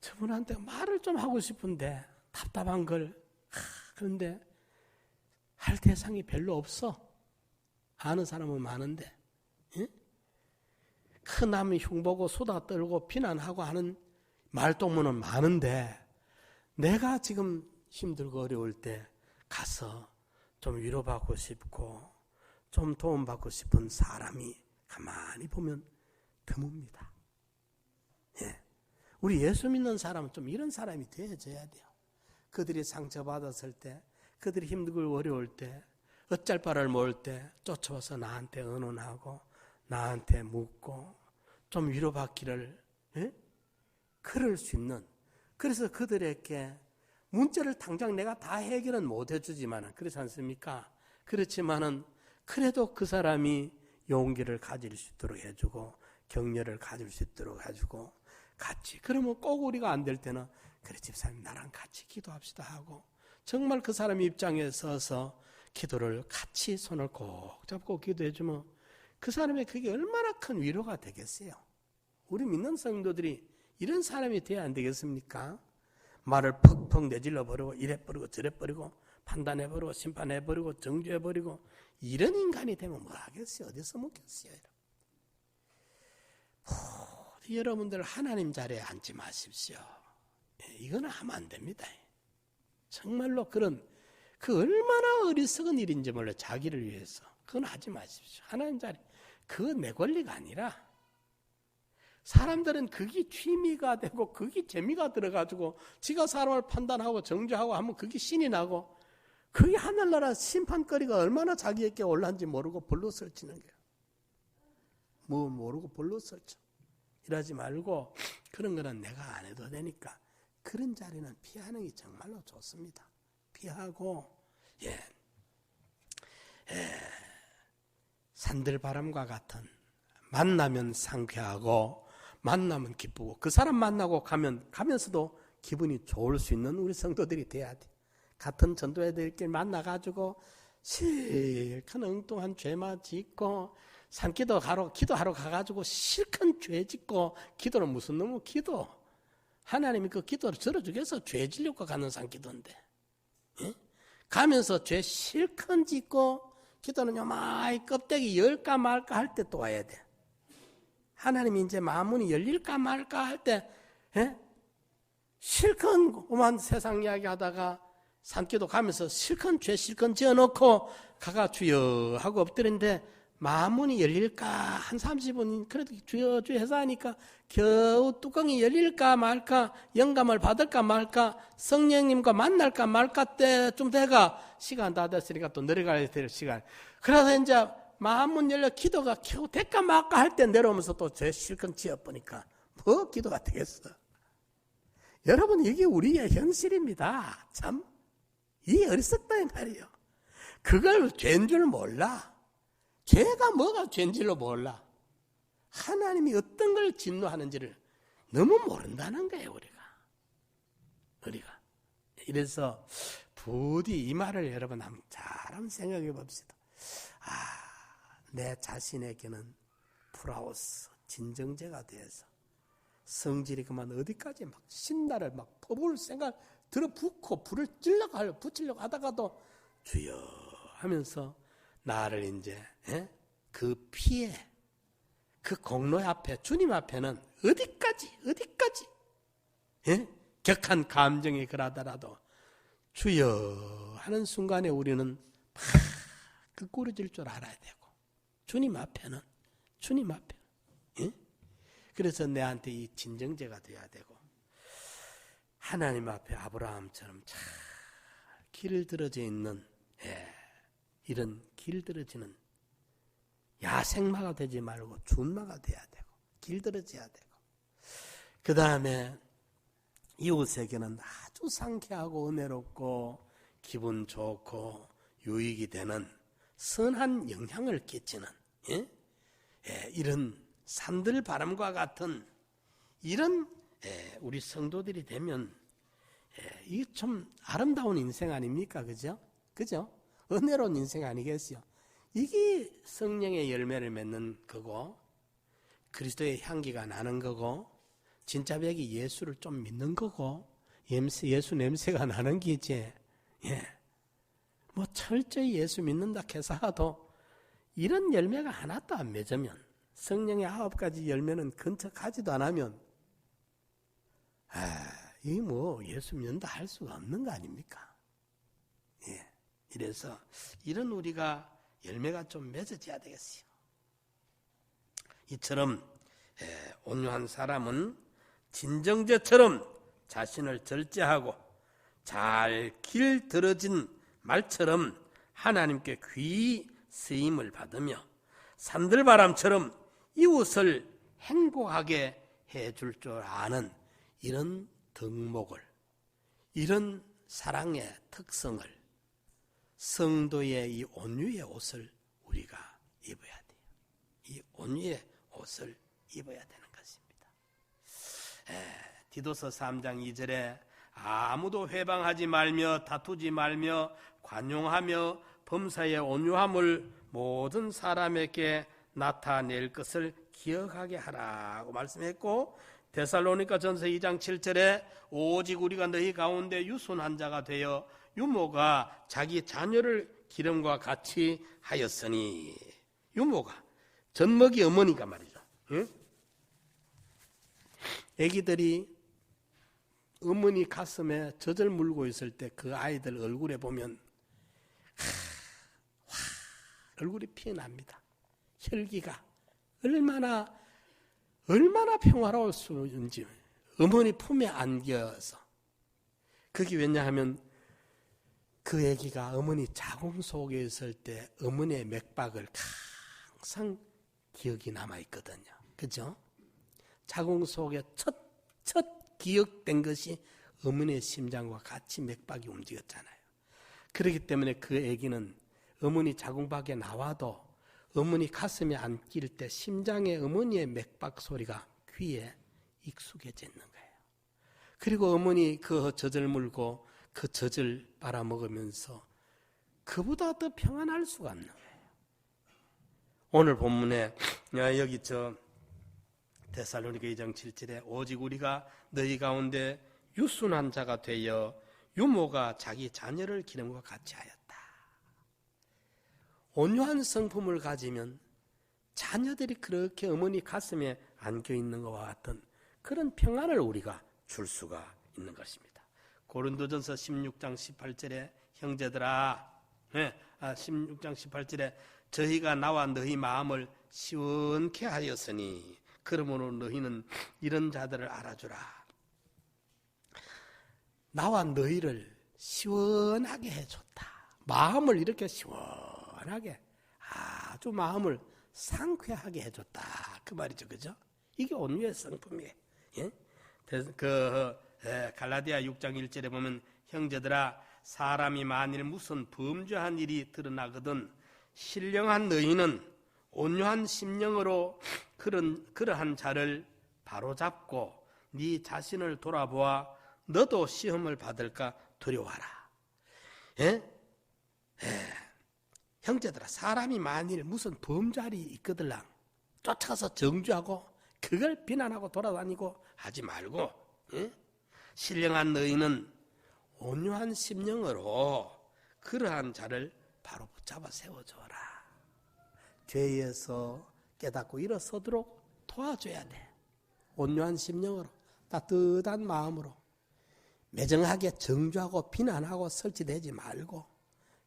저분한테 말을 좀 하고 싶은데 답답한 걸 그런데 할 대상이 별로 없어. 아는 사람은 많은데 큰 남이 흉보고 수다 떨고 비난하고 하는 말동무는 많은데 내가 지금 힘들고 어려울 때 가서 좀 위로받고 싶고 좀 도움받고 싶은 사람이 가만히 보면 드뭅니다. 예. 우리 예수 믿는 사람은 좀 이런 사람이 되어져야 돼요. 그들이 상처받았을 때, 그들이 힘들고 어려울 때, 어쩔 바를 모를 때 쫓아와서 나한테 의논하고 나한테 묻고 좀 위로받기를 그럴 수 있는, 그래서 그들에게 문제를 당장 내가 다 해결은 못 해주지만은 그렇지 않습니까? 그렇지만은 그래도 그 사람이 용기를 가질 수 있도록 해주고 격려를 가질 수 있도록 해주고 같이, 그러면 꼭 우리가 안 될 때는 그래 집사님 나랑 같이 기도합시다 하고 정말 그 사람 입장에 서서 기도를 같이 손을 꼭 잡고 기도해주면 그 사람의 그게 얼마나 큰 위로가 되겠어요. 우리 믿는 성도들이 이런 사람이 돼야 안 되겠습니까? 말을 퍽퍽 내질러 버리고 이래 버리고 저래 버리고 판단해 버리고 심판해 버리고 정죄해 버리고 이런 인간이 되면 뭐 하겠어요? 어디서 먹겠어요? 여러분들 하나님 자리에 앉지 마십시오. 이거는 하면 안 됩니다. 정말로 그 얼마나 어리석은 일인지 몰라요. 자기를 위해서. 그건 하지 마십시오. 하나님 자리. 그거 내 권리가 아니라 사람들은 그게 취미가 되고 그게 재미가 들어가지고 지가 사람을 판단하고 정죄하고 하면 그게 신이 나고 그게 하늘나라 심판거리가 얼마나 자기에게 올라온지 모르고 벌로 설치는 거예요. 뭐 모르고 벌로 설쳐. 이러지 말고 그런 거는 내가 안 해도 되니까 그런 자리는 피하는 게 정말로 좋습니다. 피하고 산들바람과 같은 만나면 상쾌하고 만나면 기쁘고 그 사람 만나고 가면서도 기분이 좋을 수 있는 우리 성도들이 돼야 돼. 같은 전도회들끼리 만나가지고 실컷 엉뚱한 죄만 짓고 산기도하러 기도하러 가가지고 실컷 죄 짓고 기도는 무슨 놈의 기도. 하나님이 그 기도를 들어주겠어. 죄 지려고 가는 산기도인데. 예? 가면서 죄 실컷 짓고 기도는 요마이 껍데기 열까 말까 할 때 또 와야 돼. 하나님이 이제 마음문이 열릴까 말까 할 때 실컷 오만 세상 이야기 하다가 산기도 가면서 실컷 죄 실컷 지어놓고 가가 주여 하고 엎드렸는데 마음문이 열릴까 한 30분 그래도 주여 주여 해서 하니까 겨우 뚜껑이 열릴까 말까 영감을 받을까 말까 성령님과 만날까 말까 때좀 돼가 시간 다 됐으니까 또 내려가야 될 시간. 그래서 이제 마음문 열려 기도가 겨우 될까 말까 할 때 내려오면서 또 죄 실컷 지어보니까 뭐 기도가 되겠어. 여러분 이게 우리의 현실입니다. 참 이 어리석다 이 말이에요. 그걸 죄인 줄 몰라. 죄가 뭐가 죄인 줄로 몰라. 하나님이 어떤 걸 진노하는지를 너무 모른다는 거예요. 우리가. 이래서 부디 이 말을 여러분 잘 생각해 봅시다. 내 자신에게는 프라우스 진정제가 돼서 성질이 그만 어디까지 막 신나를 막 퍼부을 생각 들어붙고 불을 붙이려고 하다가도 주여 하면서 나를 이제 그 피해 그 공로 앞에 주님 앞에는 어디까지 격한 감정이 그러더라도 주여 하는 순간에 우리는 그 꾸러질 줄 알아야 되고 주님 앞에 그래서 내한테 이 진정제가 돼야 되고 하나님 앞에 아브라함처럼 참 길들어져 있는 이런 길들어지는 야생마가 되지 말고 준마가 돼야 되고 길들어져야 되고, 그 다음에 이웃에게는 아주 상쾌하고 은혜롭고 기분 좋고 유익이 되는 선한 영향을 끼치는 이런 산들바람과 같은 이런 우리 성도들이 되면 이게 좀 아름다운 인생 아닙니까? 그죠? 은혜로운 인생 아니겠어요? 이게 성령의 열매를 맺는 거고, 그리스도의 향기가 나는 거고, 진짜 백이 예수를 좀 믿는 거고, 예수 냄새가 나는 게지. 뭐 철저히 예수 믿는다 해서도 이런 열매가 하나도 안 맺으면, 성령의 9가지 열매는 근처 가지도 안 하면, 이 뭐 예수 믿는다 할 수가 없는 거 아닙니까? 이래서 이런 우리가 열매가 좀 맺어져야 되겠어요. 이처럼 온유한 사람은 진정제처럼 자신을 절제하고 잘 길들어진 말처럼 하나님께 귀히 쓰임을 받으며 산들바람처럼 이웃을 행복하게 해줄 줄 아는 이런 덕목을, 이런 사랑의 특성을, 성도의 이 온유의 옷을 우리가 입어야 돼요. 이 온유의 옷을 입어야 되는 것입니다. 디도서 3장 2절에 아무도 회방하지 말며 다투지 말며 관용하며 범사의 온유함을 모든 사람에게 나타낼 것을 기억하게 하라고 말씀했고, 데살로니가 전서 2장 7절에 오직 우리가 너희 가운데 유순한 자가 되어 유모가 자기 자녀를 기름과 같이 하였으니, 유모가 젖먹이 어머니가 말이죠. 애기들이 어머니 가슴에 젖을 물고 있을 때 그 아이들 얼굴에 보면 얼굴이 피어납니다. 혈기가 얼마나 평화로울 수 있는지, 어머니 품에 안겨서. 그게 왜냐하면 그 아기가 어머니 자궁 속에 있을 때 어머니의 맥박을 항상 기억이 남아있거든요. 그죠? 자궁 속에 첫 기억된 것이 어머니의 심장과 같이 맥박이 움직였잖아요. 그렇기 때문에 그 아기는 어머니 자궁 밖에 나와도 어머니 가슴에 안길 때 심장의 어머니의 맥박 소리가 귀에 익숙해져 있는 거예요. 그리고 어머니 그 젖을 물고 그 젖을 빨아먹으면서 그보다 더 평안할 수가 없는 거예요. 오늘 본문에 여기 데살로니가 2장 7절에 오직 우리가 너희 가운데 유순한 자가 되어 유모가 자기 자녀를 기름과 같이 하였다. 온유한 성품을 가지면 자녀들이 그렇게 어머니 가슴에 안겨있는 것과 같은 그런 평안을 우리가 줄 수가 있는 것입니다. 고린도전서 16장 18절에 형제들아, 16장 18절에 저희가 나와 너희 마음을 시원케 하였으니 그러므로 너희는 이런 자들을 알아주라. 나와 너희를 시원하게 해줬다. 마음을 이렇게 시원하게, 아주 마음을 상쾌하게 해줬다. 그 말이죠. 그죠? 이게 온유의 성품이에요. 갈라디아 6장 1절에 보면 형제들아, 사람이 만일 무슨 범죄한 일이 드러나거든 신령한 너희는 온유한 심령으로 그러한 자를 바로잡고 네 자신을 돌아보아 너도 시험을 받을까 두려워하라. 형제들아, 사람이 만일 무슨 범죄한 일이 있거들랑 쫓아가서 정죄하고 그걸 비난하고 돌아다니고 하지 말고, 신령한 너희는 온유한 심령으로 그러한 자를 바로 붙잡아 세워줘라. 죄에서 깨닫고 일어서도록 도와줘야 돼. 온유한 심령으로, 따뜻한 마음으로 매정하게 정죄하고 비난하고 설치되지 말고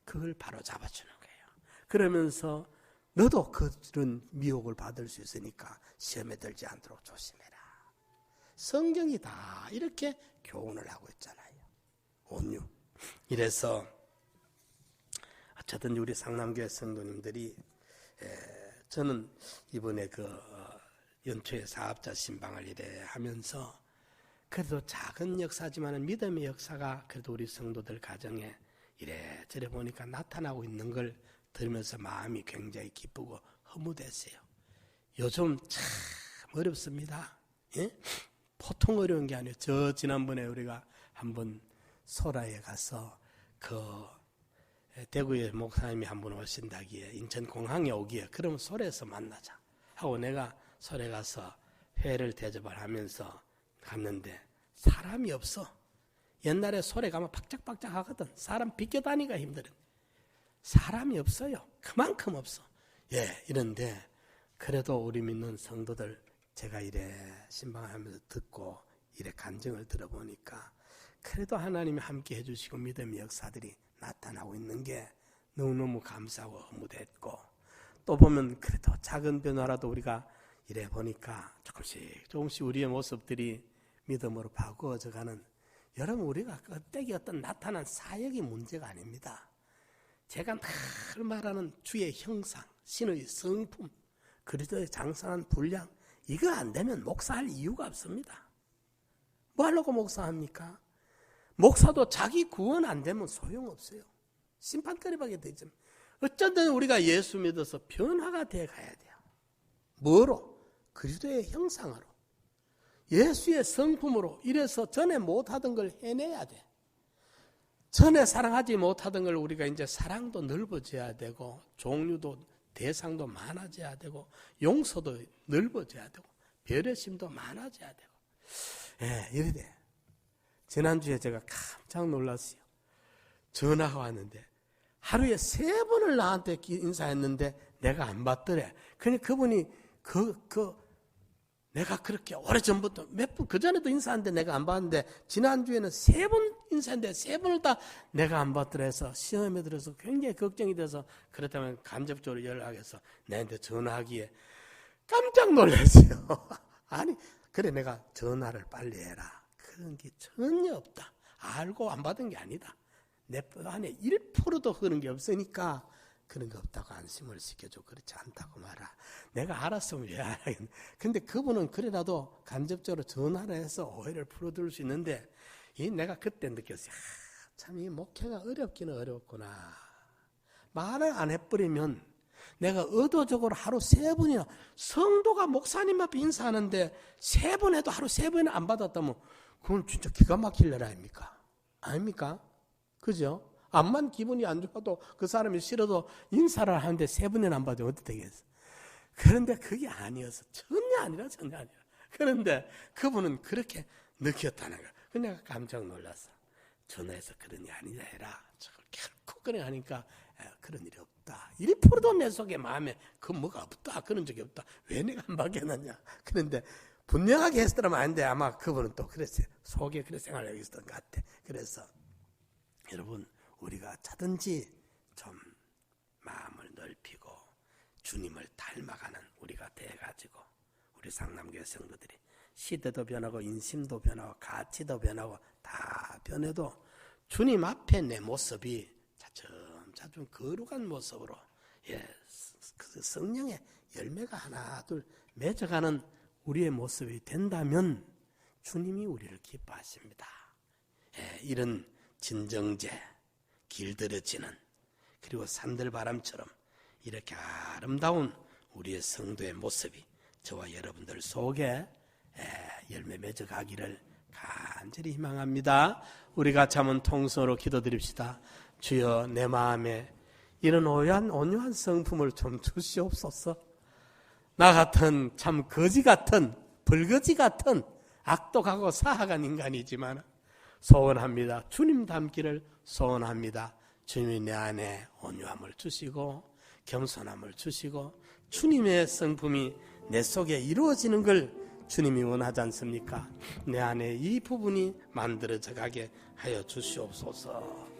그걸 바로 잡아주는 거예요. 그러면서 너도 그런 미혹을 받을 수 있으니까 시험에 들지 않도록 조심해라. 성경이 다 이렇게 교훈을 하고 있잖아요. 온유. 이래서 저든지 우리 상남교회 성도님들이 저는 이번에 연초에 사업자 신방을 이래 하면서 그래도 작은 역사지만 믿음의 역사가 그래도 우리 성도들 가정에 이래저래 보니까 나타나고 있는 걸 들으면서 마음이 굉장히 기쁘고 허무됐어요. 요즘 참 어렵습니다. 예? 보통 어려운 게 아니에요. 지난번에 우리가 한번 소라에 가서 대구에 목사님이 한번 오신다기에 인천공항에 오기에 그러면 소래에서 만나자 하고 내가 소래 가서 회를 대접을 하면서 갔는데 사람이 없어. 옛날에 소래 가면 박짝박짝 하거든. 사람 비껴다니기가 힘들어. 사람이 없어요. 그만큼 없어. 이런데 그래도 우리 믿는 성도들 제가 이래 신방하면서 듣고 이래 간증을 들어보니까 그래도 하나님이 함께 해주시고 믿음의 역사들이 나타나고 있는 게 너무너무 감사하고 허무됐고 또 보면 그래도 작은 변화라도 우리가 이래 보니까 조금씩 우리의 모습들이 믿음으로 바꾸어져가는 여러분 우리가 그때기 어떤 나타난 사역이 문제가 아닙니다. 제가 늘 말하는 주의 형상, 신의 성품, 그리스도의 장성한 분량 이거 안 되면 목사할 이유가 없습니다. 뭐 하려고 목사합니까? 목사도 자기 구원 안 되면 소용없어요. 심판거리밖에 되죠. 어쨌든 우리가 예수 믿어서 변화가 돼 가야 돼요. 뭐로? 그리스도의 형상으로. 예수의 성품으로 이래서 전에 못하던 걸 해내야 돼. 전에 사랑하지 못하던 걸 우리가 이제 사랑도 넓어져야 되고 종류도 대상도 많아져야 되고 용서도 넓어져야 되고 배려심도 많아져야 되고 이래 돼. 지난주에 제가 깜짝 놀랐어요. 전화가 왔는데 하루에 3번을 나한테 인사했는데 내가 안 받더래. 그러니까 그분이 내가 그렇게 오래전부터 몇 번 그전에도 인사했는데 내가 안 받는데 지난주에는 3번 인사했는데 3번을 다 내가 안 받더라 해서 시험에 들어서 굉장히 걱정이 돼서 그렇다면 간접적으로 연락해서 내한테 전화하기에 깜짝 놀랐어요. 아니 그래 내가 전화를 빨리 해라. 그런 게 전혀 없다. 알고 안 받은 게 아니다. 내 안에 1%도 그런 게 없으니까 그런 거 없다고 안심을 시켜줘. 그렇지 않다고 말아. 내가 알았으면 왜 안 하겠네. 근데 그분은 그래라도 간접적으로 전화를 해서 오해를 풀어줄 수 있는데 내가 그때 느꼈어요. 참 이 목회가 어렵기는 어렵구나. 말을 안 해버리면 내가 의도적으로 하루 3번이나 성도가 목사님 앞에 인사하는데 3번 해도 하루 3번이나 안 받았다면 그건 진짜 기가 막힐 일 아닙니까? 아닙니까? 그죠? 암만 기분이 안 좋아도 그 사람이 싫어도 인사를 하는데 3번이나 안 받으면 어떻게 되겠어? 그런데 그게 아니어서 전혀 아니라. 그런데 그분은 그렇게 느꼈다는 거야. 내가 깜짝 놀랐어. 전화해서 그런 일 아니라 해라. 저걸 결코 그래 하니까 그런 일이 없다. 1%도 내 속에 마음에 그 뭐가 없다. 그런 적이 없다. 왜 내가 안 받겠느냐. 그런데 분명하게 했더라면 안 돼. 아마 그분은 또 그랬어요. 속에 그런 생각을 하고 있었던 것 같아. 그래서 여러분 우리가 차든지 좀 마음을 넓히고 주님을 닮아가는 우리가 돼가지고 우리 상남교회 성도들이 시대도 변하고 인심도 변하고 가치도 변하고 다 변해도 주님 앞에 내 모습이 차츰 거룩한 모습으로 그 성령의 열매가 하나 둘 맺어가는 우리의 모습이 된다면 주님이 우리를 기뻐하십니다. 이런 진정제 길들여지는 그리고 산들바람처럼 이렇게 아름다운 우리의 성도의 모습이 저와 여러분들 속에 열매 맺어가기를 간절히 희망합니다. 우리가 참은 통성으로 기도드립시다. 주여 내 마음에 이런 온유한 성품을 좀 주시옵소서. 나 같은 참 거지 같은 벌거지 같은 악독하고 사악한 인간이지만 소원합니다. 주님 닮기를 소원합니다. 주님이 내 안에 온유함을 주시고 겸손함을 주시고 주님의 성품이 내 속에 이루어지는 걸 주님이 원하지 않습니까? 내 안에 이 부분이 만들어져 가게 하여 주시옵소서.